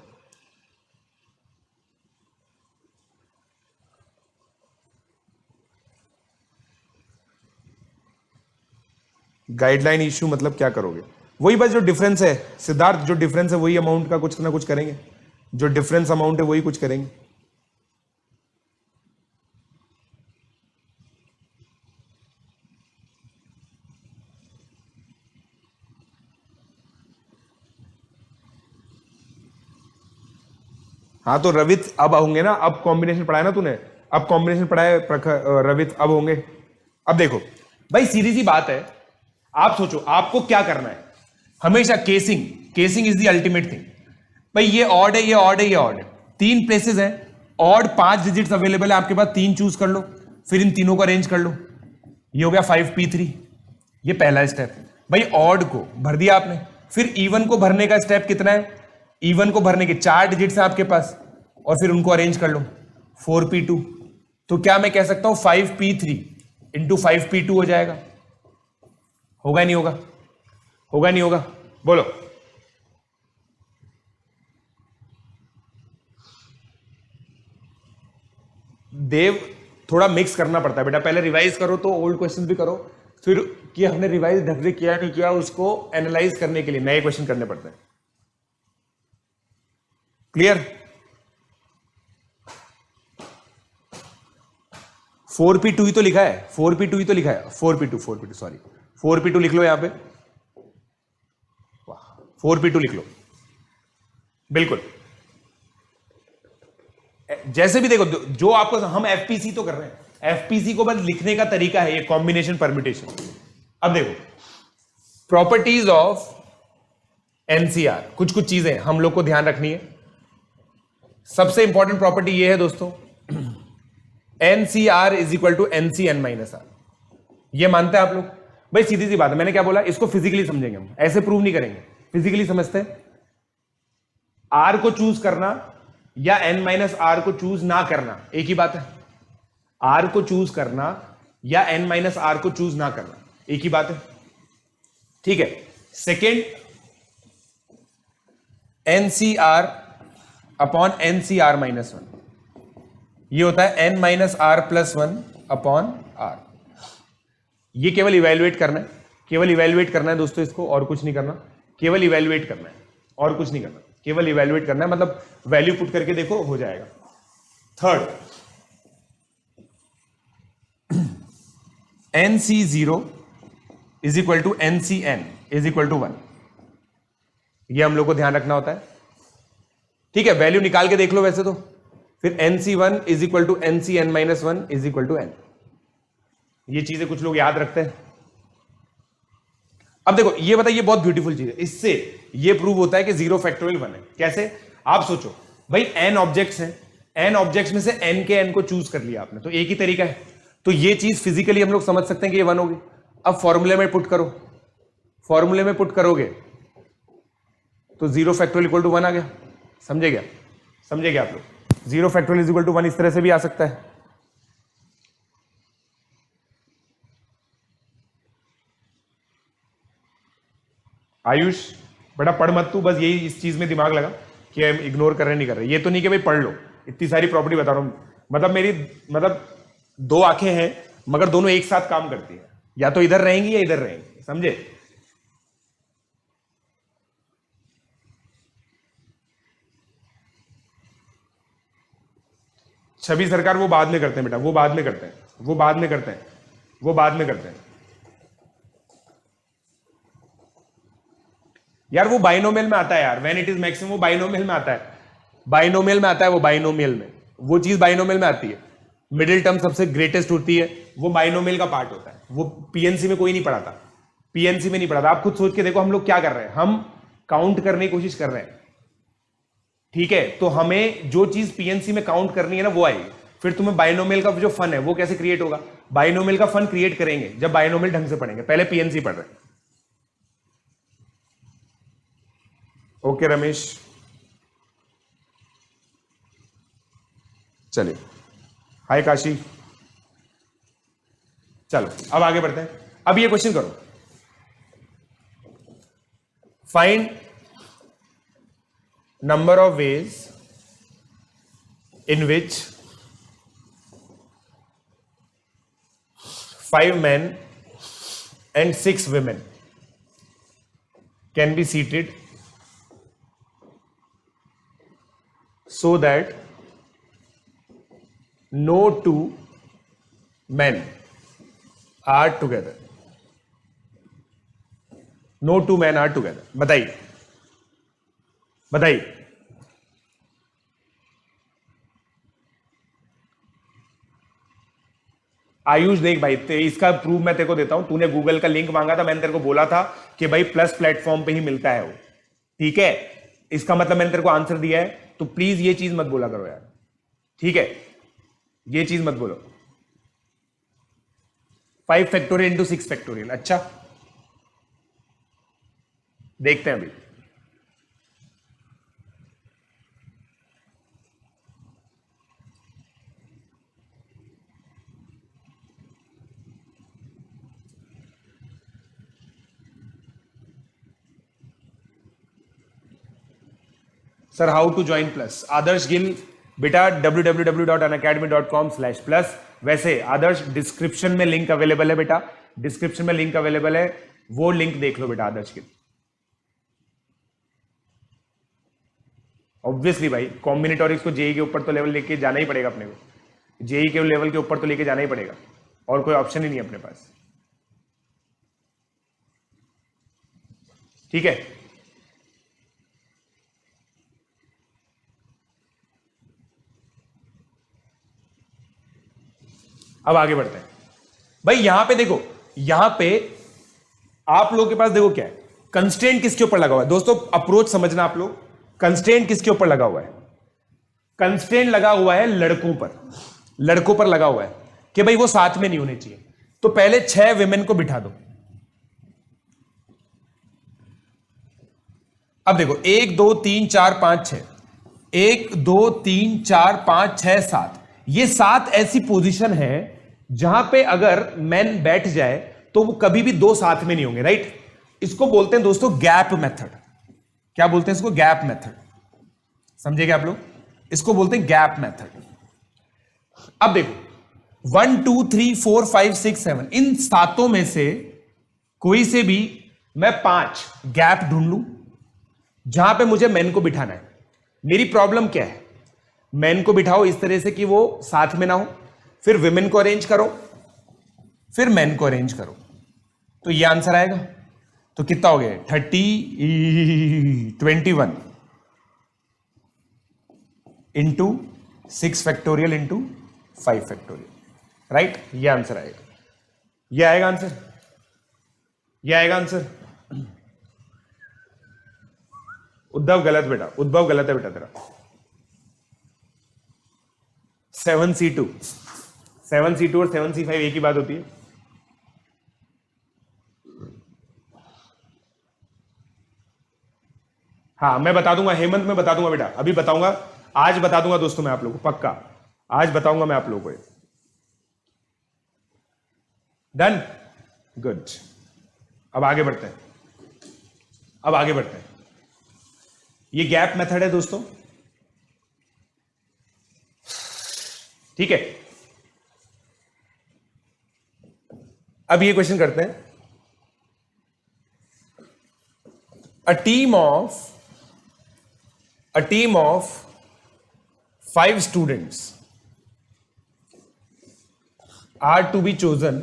गाइडलाइन इशू मतलब क्या करोगे? वही बस जो डिफरेंस है सिद्धार्थ, जो डिफरेंस है वही अमाउंट का कुछ ना कुछ करेंगे, जो डिफरेंस अमाउंट है वही कुछ करेंगे। हाँ तो रवित अब होंगे ना, अब कॉम्बिनेशन पढ़ाया ना तूने, अब कॉम्बिनेशन पढ़ाया रवित, अब होंगे। अब देखो भाई सीधी सी बात है, आप सोचो आपको क्या करना है। हमेशा casing is the ultimate thing. भाई ये ऑड है, ये ऑड है, ये ऑड है, 3 प्लेसेस हैं, ऑड 5 डिजिट्स अवेलेबल है आपके पास, 3 चूज कर लो, फिर इन तीनों को अरेंज कर लो। ये हो गया 5p3, ये पहला स्टेप। भाई ऑड को भर दिया आपने, फिर इवन को भरने का स्टेप कितना है? इवन को भरने के 4 डिजिट्स हैं आपके पास, और फिर उनको अरेंज कर लो 4p2। तो क्या मैं कह सकता हूं 5p3 इंटू 5p2 हो जाएगा? होगा नहीं होगा? होगा नहीं होगा? बोलो। देव थोड़ा मिक्स करना पड़ता है बेटा, पहले रिवाइज करो तो ओल्ड क्वेश्चन भी करो, फिर कि हमने रिवाइज ढंग से किया नहीं किया उसको एनालाइज करने के लिए नए क्वेश्चन करने पड़ते हैं। क्लियर? 4p2 ही तो लिखा है, 4p2 ही तो लिखा है, 4p2 सॉरी 4p2 लिख लो यहां पे, 4p2 लिख लो बिल्कुल। जैसे भी देखो जो आपको हम एफपीसी तो कर रहे हैं, एफपीसी को बस लिखने का तरीका है ये कॉम्बिनेशन परम्यूटेशन। अब देखो प्रॉपर्टीज ऑफ एनसीआर, कुछ कुछ चीजें हम लोग को ध्यान रखनी है। सबसे इंपॉर्टेंट प्रॉपर्टी ये है दोस्तों, NCR is equal to NCN minus R. ये मानते हैं आप लोग? भाई सीधी सी बात है, मैंने क्या बोला, इसको फिजिकली समझेंगे हम, ऐसे प्रूव नहीं करेंगे, फिजिकली समझते हैं। आर को चूज करना या एन माइनस आर को चूज ना करना एक ही बात है। आर को चूज करना या एन माइनस आर को चूज ना करना एक ही बात है, ठीक है। Second, NCR upon NCR minus one, ये होता है N minus R plus one upon R. ये केवल इवेल्युएट करना है, केवल इवेल्युएट करना है दोस्तों इसको, और कुछ नहीं करना, केवल इवेल्युएट करना है और कुछ नहीं करना, केवल इवेल्युएट करना है, मतलब वैल्यू पुट करके देखो हो जाएगा। Third, NC0 is equal to NCN is equal to 1, ये हम लोग को ध्यान रखना होता है, ठीक है। वैल्यू निकाल के देख लो वैसे तो, फिर NC1 is equal to NCN minus 1 is equal to N, ये चीजें कुछ लोग याद रखते हैं। अब देखो ये बताइए, बहुत ब्यूटीफुल चीज है, इससे ये प्रूव होता है कि 0 फैक्टोरियल 1 है। कैसे? आप सोचो भाई n ऑब्जेक्ट्स हैं, n ऑब्जेक्ट्स में से n के n को चूज कर लिया आपने, तो एक ही तरीका है, तो ये चीज फिजिकली हम लोग समझ सकते हैं कि ये 1 होगी। अब फॉर्मूले में पुट करो, फॉर्मूले में पुट करोगे तो 0 फैक्टोरियल इक्वल टू 1 आ गया। समझे क्या? समझे क्या आप लोग? 0 फैक्टोरियल इज इक्वल टू 1 इस तरह से भी आ सकता है। आयुष बड़ा पढ़ मत तू, बस यही इस चीज में दिमाग लगा कि हम इग्नोर कर रहे नहीं कर रहे, ये तो नहीं कि भाई पढ़ लो, इतनी सारी प्रॉपर्टी बता रहा हूं, मतलब 2 आंखें हैं मगर दोनों एक साथ काम करती है, या तो इधर रहेंगी या इधर रहेंगी, समझे? छवि सरकार वो बाद में करते हैं बेटा, वो बाद में करते हैं, वो बाद में करते हैं, वो बाद में करते हैं यार, वो बाइनोमियल में आता है यार, व्हेन इट इज मैक्सिमम वो बाइनोमियल में आता है, बाइनोमियल में आता है, वो बाइनोमियल में, वो चीज बाइनोमियल में आती है। मिडिल टर्म सबसे ग्रेटेस्ट होती है, वो बाइनोमियल का पार्ट होता है, वो पीएनसी में कोई नहीं पढ़ाता, पीएनसी में नहीं पढ़ाता। आप खुद सोच के देखो हम लोग क्या कर रहे हैं, हम काउंट करने की कोशिश कर रहे हैं, ठीक है, तो हमें जो चीज पीएनसी में काउंट करनी है ना वो आएगी, फिर तुम्हें बाइनोमियल का जो फन है वो कैसे क्रिएट होगा, बाइनोमियल का फन क्रिएट करेंगे जब बाइनोमियल ढंग से पढ़ेंगे, पहले पीएनसी पढ़ रहे हैं। ओके रमेश, चलिए, हाय काशी, चलो अब आगे बढ़ते हैं। अब ये क्वेश्चन करो, find number of ways in which 5 men and 6 women can be seated so that no 2 men are together. No 2 men are together. बताइए, बताइए। आयुष देख भाई, इसका प्रूफ मैं तेरे को देता हूं, तूने गूगल का लिंक मांगा था, मैंने तेरे को बोला था कि भाई प्लस प्लेटफॉर्म पे ही मिलता है वो, ठीक है, इसका मतलब मैंने तेरे को आंसर दिया है, तो प्लीज ये चीज मत बोला करो यार, ठीक है, ये चीज मत बोलो। 5 फैक्टोरियल इंटू 6 फैक्टोरियल, अच्छा देखते हैं अभी। Sir how to join plus, Adarsh Gill बेटा www.unacademy.com/plus। वैसे आदर्श डिस्क्रिप्शन में लिंक अवेलेबल है बेटा, डिस्क्रिप्शन में लिंक अवेलेबल है, वो लिंक देख लो बेटा आदर्श की। ऑब्वियसली भाई कॉम्बिनेटोरिक्स को जेई के ऊपर तो लेवल लेके जाना ही पड़ेगा अपने को, जेई के लेवल के ऊपर तो लेके जाना ही पड़ेगा, और कोई ऑप्शन ही नहीं अपने पास। ठीक है, अब आगे बढ़ते हैं भाई। यहां पे देखो, यहां पे आप लोगों के पास देखो क्या है, कंस्ट्रेंट किसके ऊपर लगा हुआ है दोस्तों, अप्रोच समझना आप लोग। कंस्ट्रेंट किसके ऊपर लगा हुआ है? कंस्ट्रेंट लगा हुआ है लड़कों पर, लड़कों पर लगा हुआ है कि भाई वो साथ में नहीं होने चाहिए। तो पहले 6 विमेन को बिठा दो। अब देखो 1 2 3 4 5 6, 1 2 3 4 5 6 7, ये 7 ऐसी पोजीशन है जहां पे अगर मैन बैठ जाए तो वो कभी भी 2 साथ में नहीं होंगे, राइट। इसको बोलते हैं दोस्तों गैप मेथड। क्या बोलते हैं इसको? Gap method. समझेगा आप लोग? इसको बोलते हैं गैप मेथड। अब देखो 1 2 3 4 5 6 7, इन 7 में से कोई से भी मैं 5 गैप ढूंढ लूं जहां पे मुझे मैन को बिठाना है। मेरी प्रॉब्लम क्या है? मैन को बिठाओ इस तरह से कि वो साथ में ना हो, फिर विमेन को अरेंज करो, फिर मैन को अरेंज करो, तो ये आंसर आएगा। तो कितना हो गया? 21 into 6 factorial into 5 factorial, right. ये आंसर आएगा, ये आएगा आंसर, ये आएगा आंसर। उद्धव गलत बेटा, उद्धव गलत है बेटा तेरा। 7C2 और 7C5 एक ही बात होती है। हाँ मैं बता दूंगा हेमंत, मैं बता दूंगा बेटा, अभी बताऊंगा, आज बता दूंगा दोस्तों मैं आप लोगों को, पक्का आज बताऊंगा मैं आप लोगों को। Done, good. अब आगे बढ़ते हैं, अब आगे बढ़ते हैं। ये गैप मेथड है दोस्तों, ठीक है। अब ये क्वेश्चन करते हैं। A team of 5 students are to be chosen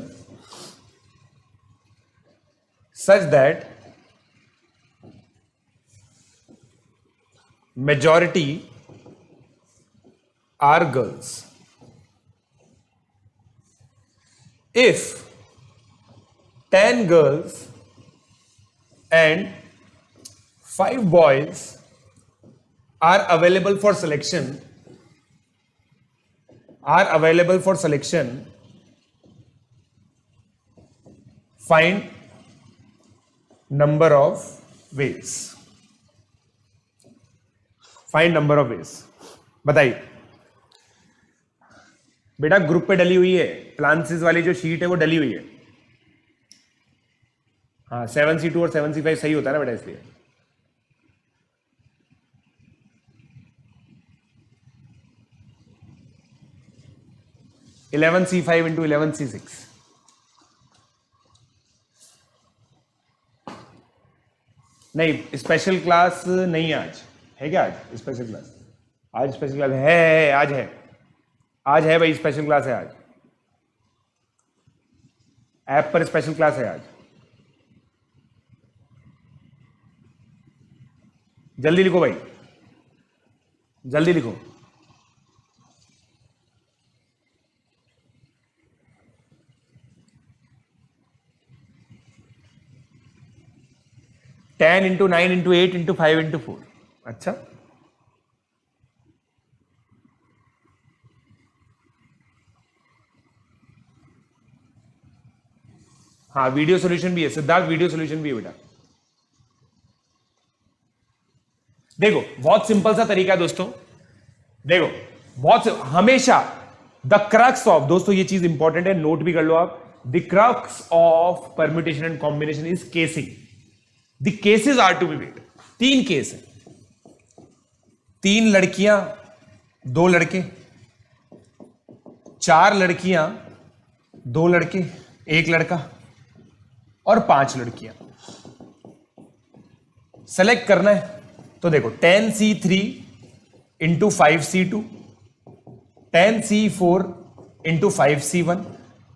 such that majority are girls. If 10 girls and 5 boys are available for selection, find number of ways. Find number of ways. बताइए बेटा, ग्रुप पे डली हुई है, प्लांसिस वाली जो शीट है वो डली हुई है। हाँ 7C2 और 7C5 सही होता है ना बेटा, इसलिए। इलेवन C5 इंटू 11C6, नहीं स्पेशल क्लास नहीं आज है क्या? आज स्पेशल क्लास, आज स्पेशल क्लास है, आज है, आज है भाई, स्पेशल क्लास है आज, ऐप पर स्पेशल क्लास है आज। जल्दी लिखो भाई, जल्दी लिखो। Ten into 9 into 8 into 5 into 4। अच्छा हाँ वीडियो सॉल्यूशन भी है सिद्धार्थ, वीडियो सॉल्यूशन भी है बेटा। देखो बहुत सिंपल सा तरीका है दोस्तों, देखो बहुत हमेशा द क्रक्स ऑफ, दोस्तों ये चीज इंपॉर्टेंट है, नोट भी कर लो आप, the crux of permutation and combination is casing. The cases are to be made. 3 case है, 3 लड़कियां 2 लड़के, 4 लड़कियां, 2 लड़के, 1 लड़का और 5 लड़कियां सेलेक्ट करना है। तो देखो 10C3 into 5C2, 10C4 into 5C1।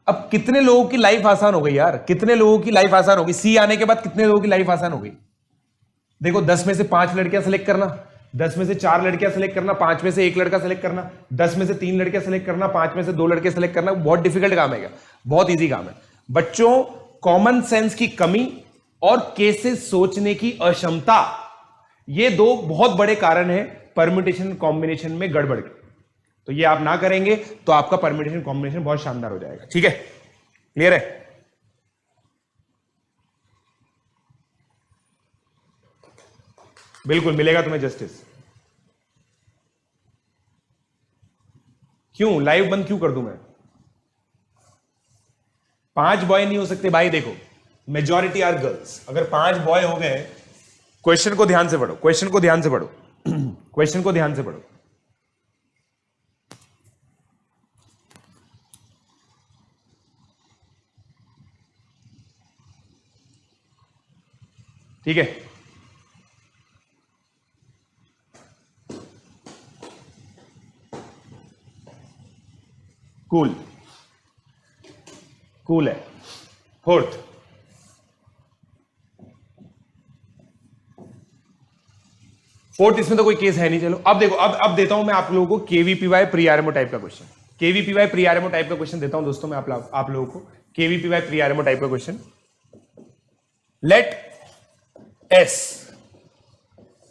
अब कितने लोगों की लाइफ आसान हो गई यार, कितने लोगों की लाइफ आसान हो गई? सी आने के बाद कितने लोगों की लाइफ आसान हो गई? देखो 10 में से 5 लड़कियां सेलेक्ट करना, 10 में से 4 लड़कियां सेलेक्ट करना, 5 में से 1 लड़का सेलेक्ट करना, 10 में से 3 लड़कियां सेलेक्ट करना, 5 में से 2 लड़के सेलेक्ट करना। बहुत डिफिकल्ट काम है क्या? बहुत इजी काम है बच्चों। कॉमन सेंस की कमी और केसेस सोचने की अक्षमता, ये 2 बहुत बड़े कारण है परम्यूटेशन कॉम्बिनेशन में गड़बड़ के। तो ये आप ना करेंगे तो आपका परम्यूटेशन कॉम्बिनेशन बहुत शानदार हो जाएगा। ठीक है, क्लियर है? बिल्कुल मिलेगा तुम्हें जस्टिस। क्यों लाइव बंद क्यों कर दूं मैं? 5 बॉय नहीं हो सकते भाई। देखो मेजॉरिटी आर गर्ल्स। अगर 5 बॉय हो गए, क्वेश्चन को ध्यान से पढ़ो, क्वेश्चन को ध्यान से पढ़ो क्वेश्चन को ध्यान से पढ़ो। ठीक है, कूल कूल है। फोर्थ, इसमें तो कोई केस है नहीं। चलो अब देखो, अब देता हूं मैं आप लोगों को केवीपीवाई प्री आरएमओ टाइप का question. KVPY pre RMO type का क्वेश्चन देता हूं दोस्तों मैं आप लोगों को। केवीपीवाई प्री आरएमओ टाइप का क्वेश्चन। Let S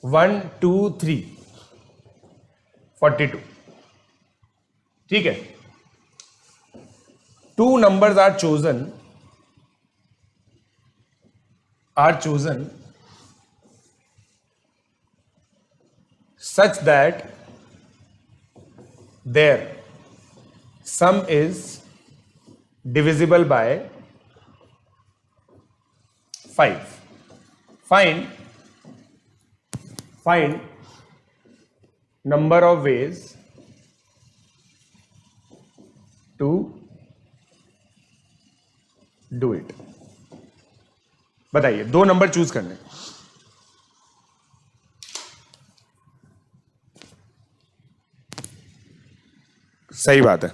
1 2 3 42। ठीक है, 2 numbers are chosen such that their sum is divisible by 5. Find number of ways to do it. बताइए, 2 नंबर चूज करने। सही बात है।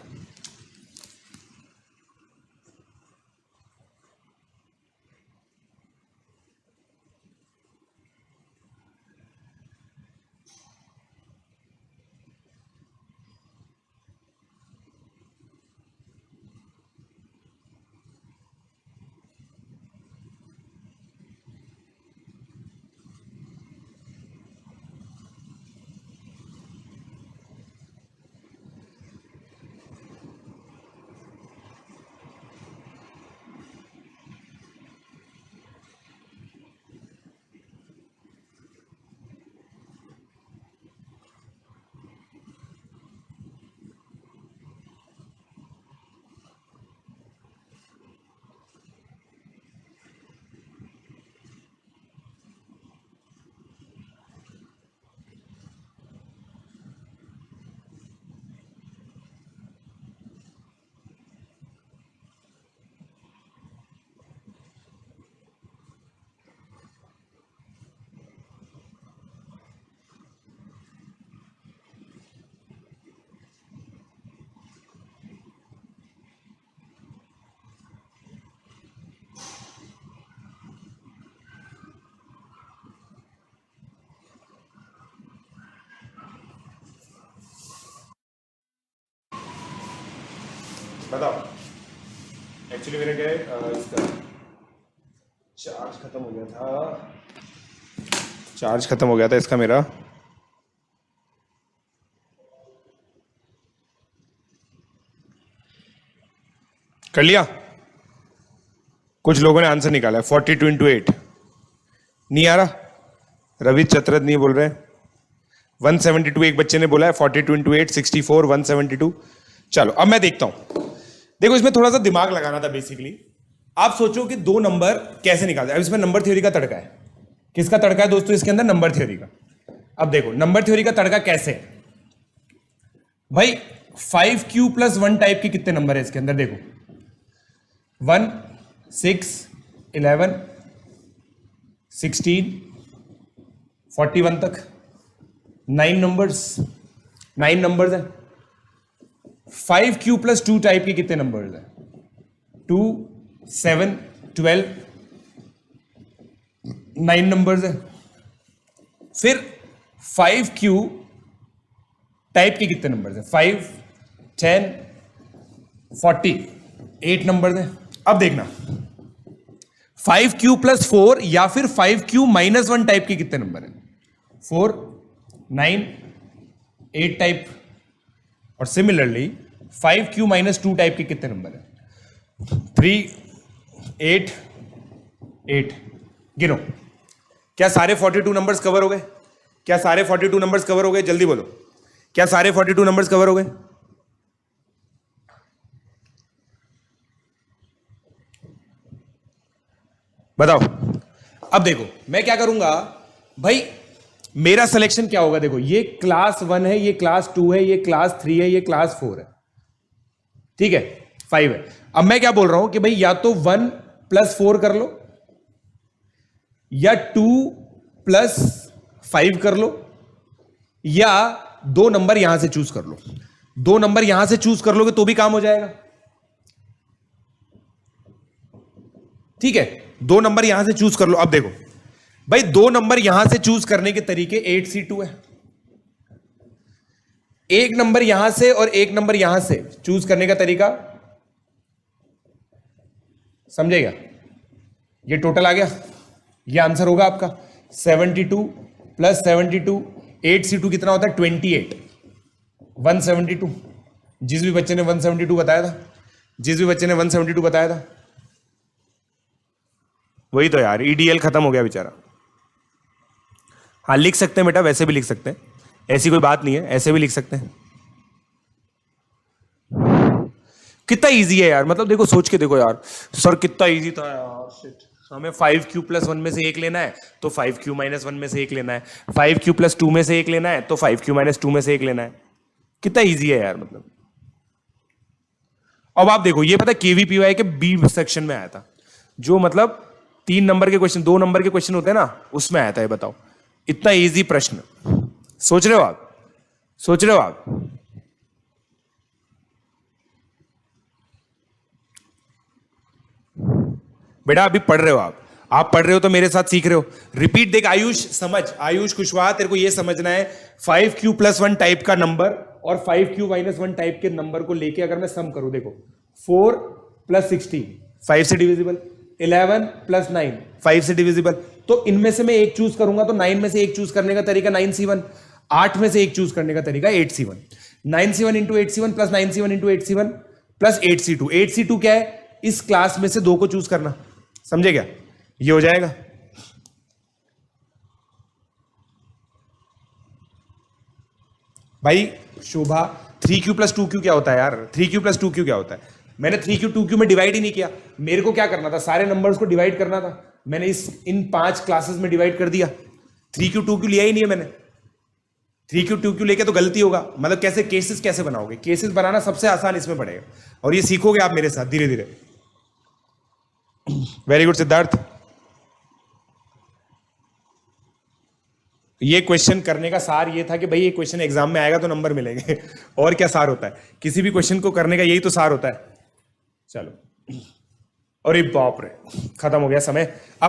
बताओ, एक्चुअली मेरा क्या है, इसका चार्ज खत्म हो गया था इसका मेरा। कर लिया? कुछ लोगों ने आंसर निकाला है 42 इंटू 8। नहीं आ रहा? रवि चतरथ नहीं बोल रहे। 172 एक बच्चे ने बोला है। 42 इंटू 8 64, 172। चलो अब मैं देखता हूं। देखो इसमें थोड़ा सा दिमाग लगाना था बेसिकली। आप सोचो कि 2 नंबर कैसे निकालते हैं। अब इसमें नंबर थ्योरी का तड़का है। किसका तड़का है दोस्तों इसके अंदर? नंबर थ्योरी का। अब देखो नंबर थ्योरी का तड़का कैसे है। भाई 5Q प्लस 1 टाइप के कितने नंबर है इसके अंदर? देखो 1 6 11 16 41 तक 9 नंबर्स है। 5Q प्लस 2 टाइप के कितने नंबर्स है? 2 7 12 9 नंबर्स है। फिर 5Q टाइप के कितने नंबर्स है? 5 10 40 8 नंबर्स है। अब देखना 5Q प्लस 4 या फिर 5Q माइनस 1 टाइप के कितने नंबर है? 4 9 8 टाइप। और सिमिलरली 5Q माइनस 2 टाइप के कितने नंबर है? 3 8 8। गिनो। क्या सारे 42 नंबर्स कवर हो गए? क्या सारे 42 नंबर्स कवर हो गए? जल्दी बोलो, क्या सारे 42 नंबर्स कवर हो गए? बताओ। अब देखो मैं क्या करूंगा भाई, मेरा सिलेक्शन क्या होगा? देखो ये क्लास 1 है, ये क्लास 2 है, ये क्लास 3 है, ये क्लास 4 है, ठीक है, 5 है। अब मैं क्या बोल रहा हूं कि भाई या तो 1 प्लस 4 कर लो या 2 प्लस 5 कर लो या 2 नंबर यहां से चूज कर लो। 2 नंबर यहां से चूज कर लोगे तो भी काम हो जाएगा, ठीक है। 2 नंबर यहां से चूज कर लो। अब देखो भाई 2 नंबर यहां से चूज करने के तरीके 8C2 है। एक नंबर यहां से और एक नंबर यहां से चूज करने का तरीका समझेगा? ये टोटल आ गया, ये आंसर होगा आपका 72 प्लस 72। 8C2 कितना होता है? 28। 172। जिस भी बच्चे ने 172 बताया था, जिस भी बच्चे ने 172 बताया था, वही तो यार, ईडीएल खत्म हो गया बेचारा। हाँ लिख सकते हैं बेटा, वैसे भी लिख सकते हैं, ऐसी कोई बात नहीं है, ऐसे भी लिख सकते हैं। कितना इजी है यार, मतलब देखो सोच के देखो यार, सर कितना इजी था यार। शिट, हमें 5Q प्लस 1 में से एक लेना है तो 5Q माइनस 1 में से एक लेना है, 5Q प्लस 2 में से एक लेना है तो 5Q माइनस 2 में से एक लेना है। कितना इजी है यार मतलब। अब आप देखो, ये पता है केवीपीवाई के बी सेक्शन में आया था, जो मतलब 3 नंबर के क्वेश्चन, 2 नंबर के क्वेश्चन होते हैं ना, उसमें आया था। ये बताओ इतना इजी प्रश्न, सोच रहे हो आप? सोच रहे हो आप? बेटा अभी पढ़ रहे हो आप पढ़ रहे हो तो मेरे साथ सीख रहे हो। रिपीट देख आयुष, समझ, आयुष कुशवाहा, तेरे को ये समझना है 5Q प्लस 1 टाइप का नंबर और 5Q माइनस 1 टाइप के नंबर को लेके अगर मैं सम करूं, देखो 4 प्लस 16 5 से डिविजिबल, 11 प्लस 9 5 से डिविजिबल। तो इनमें से मैं एक चूज करूंगा तो 9 में से एक चूज करने का तरीका 9C1, 8 में से एक चूज करने का तरीका 8C1। 9C1 into 8C1 plus 9C1 into 8C1 plus 8C2। 8C2 क्या है? इस क्लास में से 2 को चूज करना, समझे क्या? ये हो जाएगा। भाई शोभा 3Q प्लस 2Q क्या होता है यार? 3Q प्लस 2Q क्या होता है? मैंने 3Q 2Q में डिवाइड ही नहीं किया। मेरे को क्या करना था? सारे नंबर्स को डिवाइड करना था। मैंने इन 5 क्लासेस में डिवाइड कर दिया। 3Q 2Q लिया ही नहीं है मैंने। 3Q 2Q लेके तो गलती होगा। मतलब कैसे केसेस कैसे बनाओगे? केसेस बनाना सबसे आसान इसमें पड़ेगा, और ये सीखोगे आप मेरे साथ धीरे धीरे। Very good Siddharth. ये क्वेश्चन करने का सार ये था कि भाई ये क्वेश्चन एग्जाम में आएगा तो नंबर मिलेंगे और क्या सार होता है? किसी भी क्वेश्चन को करने का यही तो सार होता है। चलो, अरे बाप रे, खत्म हो गया समय। अब